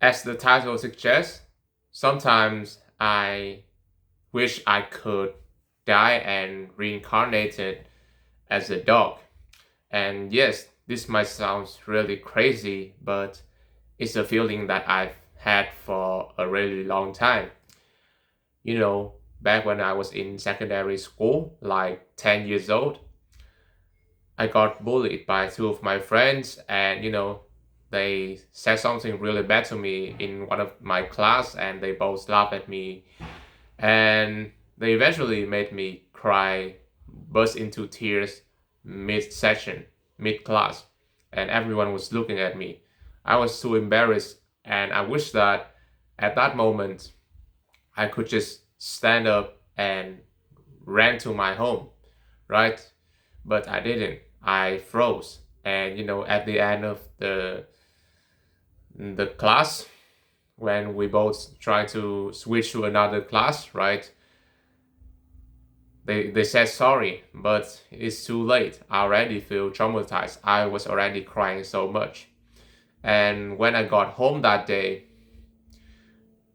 As the title suggests, sometimes I wish I could die and reincarnated as a dog. And yes, this might sound really crazy, but it's a feeling that I've had for a really long time. Back when I was in secondary school, like 10 years old, I got bullied by two of my friends, and they said something really bad to me in one of my class, and they both laughed at me, and they eventually made me cry, burst into tears mid session, mid class, and everyone was looking at me. I was so embarrassed, and I wish that at that moment I could just stand up and ran to my home, right? But I didn't. I froze. And at the end of the class, when we both tried to switch to another class, right? They said sorry, but it's too late. I already feel traumatized. I was already crying so much. And when I got home that day,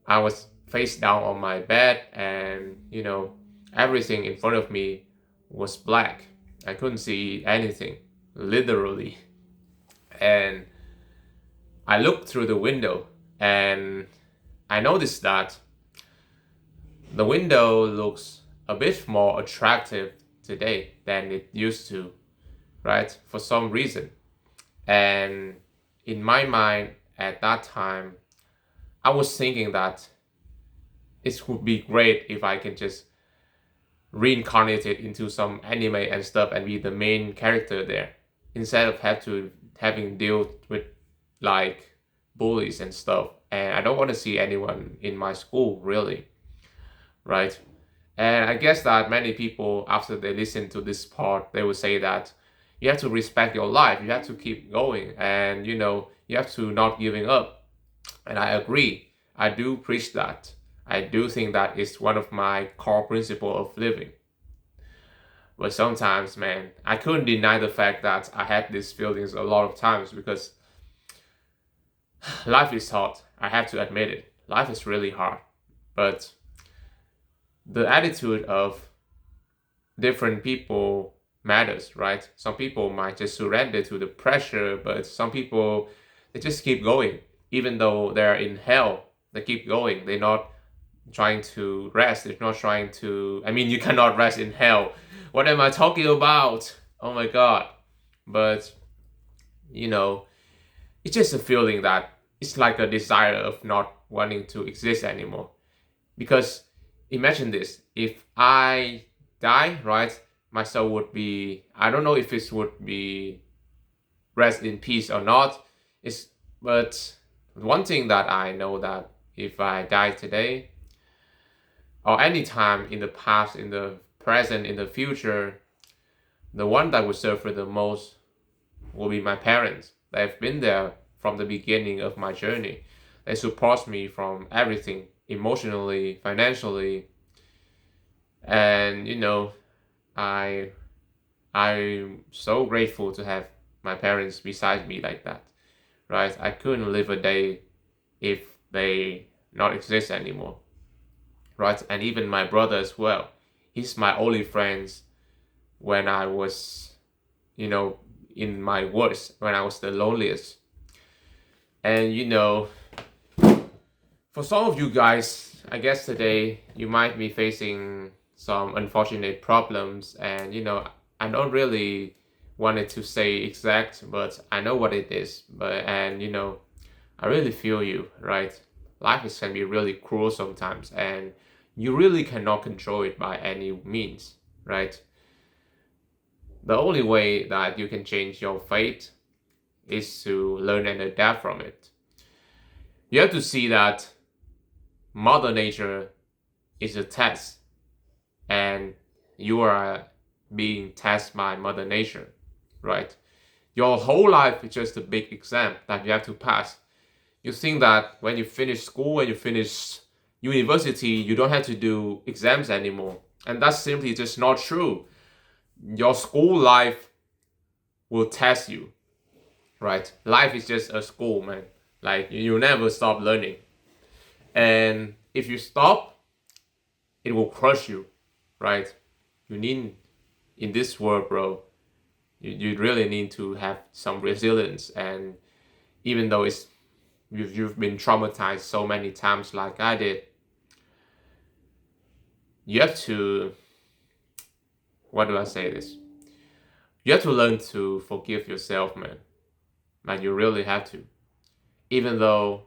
I was face down on my bed, and everything in front of me was black. I couldn't see anything, literally. And I looked through the window, and I noticed that the window looks a bit more attractive today than it used to, right? For some reason. And in my mind at that time, I was thinking that it would be great if I can just reincarnate it into some anime and stuff and be the main character there, instead of having deal with like bullies and stuff. And I don't want to see anyone in my school, really, right? And I guess that many people, after they listen to this part, they will say that you have to respect your life, you have to keep going, and you have to not giving up. And I agree. I do preach that. I do think that is one of my core principles of living. But sometimes, man, I couldn't deny the fact that I had these feelings a lot of times, because life is hard. I have to admit it. Life is really hard. But the attitude of different people matters, right? Some people might just surrender to the pressure, but some people, they just keep going. Even though they're in hell, they keep going. They're not trying to rest. They're not trying to, I mean, you cannot rest in hell. What am I talking about? Oh my God. But, it's just a feeling that it's like a desire of not wanting to exist anymore. Because imagine this, if I die, right, my soul would be, I don't know if it would be rest in peace or not. But one thing that I know, that if I die today, or any time in the past, in the present, in the future, the one that will suffer the most will be my parents. They've been there from the beginning of my journey. They support me from everything, emotionally, financially, and I I'm so grateful to have my parents beside me like that, right? I couldn't live a day if they not exist anymore, right? And even my brother as well. He's my only friends when I was, in my worst, when I was the loneliest. And for some of you guys, I guess today you might be facing some unfortunate problems, and I don't really wanted to say exact, but I know what it is. But and I really feel you, right? Life can be really cruel sometimes, and you really cannot control it by any means, right? The only way that you can change your fate is to learn and adapt from it. You have to see that Mother Nature is a test, and you are being tested by Mother Nature, right? Your whole life is just a big exam that you have to pass. You think that when you finish school, when you finish university, you don't have to do exams anymore. And that's simply just not true. Your school life will test you, right? Life is just a school, man. Like you never stop learning. And if you stop, it will crush you, right? You need, in this world, bro, you really need to have some resilience. And even though you've been traumatized so many times like I did, you have to, what do I say this? You have to learn to forgive yourself, man. Man, you really have to. Even though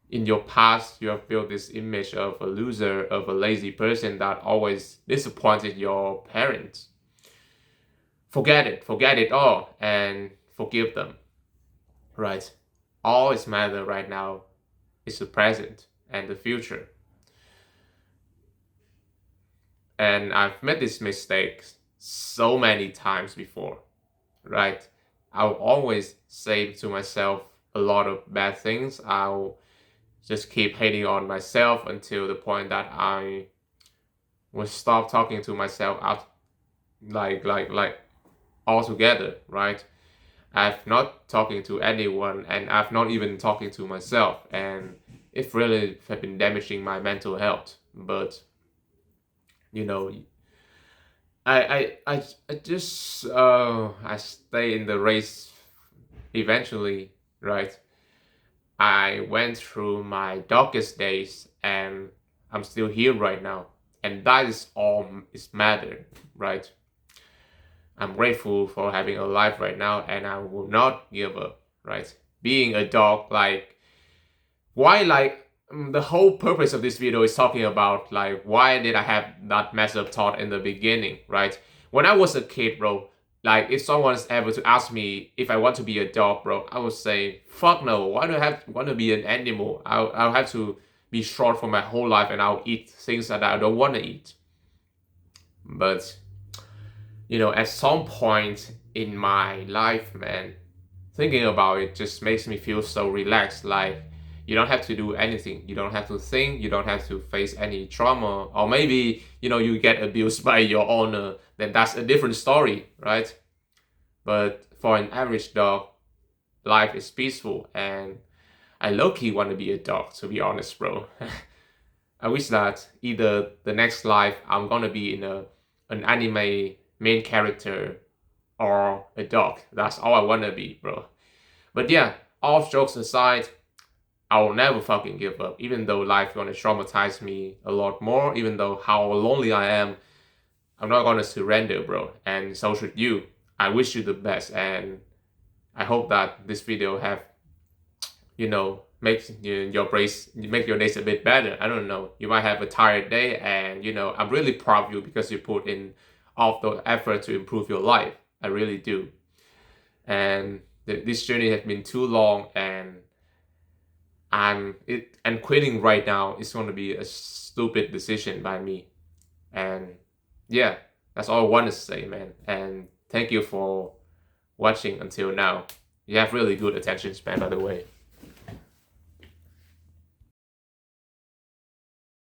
in your past you have built this image of a loser, of a lazy person that always disappointed your parents. Forget it all and forgive them, right? All is matter right now is the present and the future. And I've made this mistake so many times before, right? I'll always say to myself a lot of bad things. I'll just keep hating on myself until the point that I will stop talking to myself out like altogether, right? I've not talking to anyone and I've not even talking to myself, and it really have been damaging my mental health. But you know, I just I stay in the race eventually, right? I went through my darkest days and I'm still here right now. And that is all is matter, right? I'm grateful for having a life right now and I will not give up, right? Being a dog, like, why, like, the whole purpose of this video is talking about, like, why did I have that messed up thought in the beginning, right? When I was a kid, bro, like, if someone's ever to ask me if I want to be a dog, bro, I would say, fuck no, why do I want to be an animal? I'll have to be short for my whole life and I'll eat things that I don't want to eat. But, at some point in my life, man, thinking about it just makes me feel so relaxed. Like, you don't have to do anything. You don't have to think. You don't have to face any trauma. Or maybe, you get abused by your owner. Then that's a different story, right? But for an average dog, life is peaceful. And I low-key want to be a dog, to be honest, bro. I wish that either the next life I'm going to be in an anime main character or a dog. That's all I want to be, bro. But yeah, all jokes aside, I will never fucking give up. Even though life gonna traumatize me a lot more, even though how lonely I am, I'm not gonna surrender, bro. And so should you. I wish you the best, and I hope that this video have, make make your days a bit better. I don't know. You might have a tired day, and I'm really proud of you because you put in all the effort to improve your life. I really do. And this journey has been too long, and quitting right now is going to be a stupid decision by me. And yeah, that's all I want to say, man. And thank you for watching until now. You have really good attention span, by the way.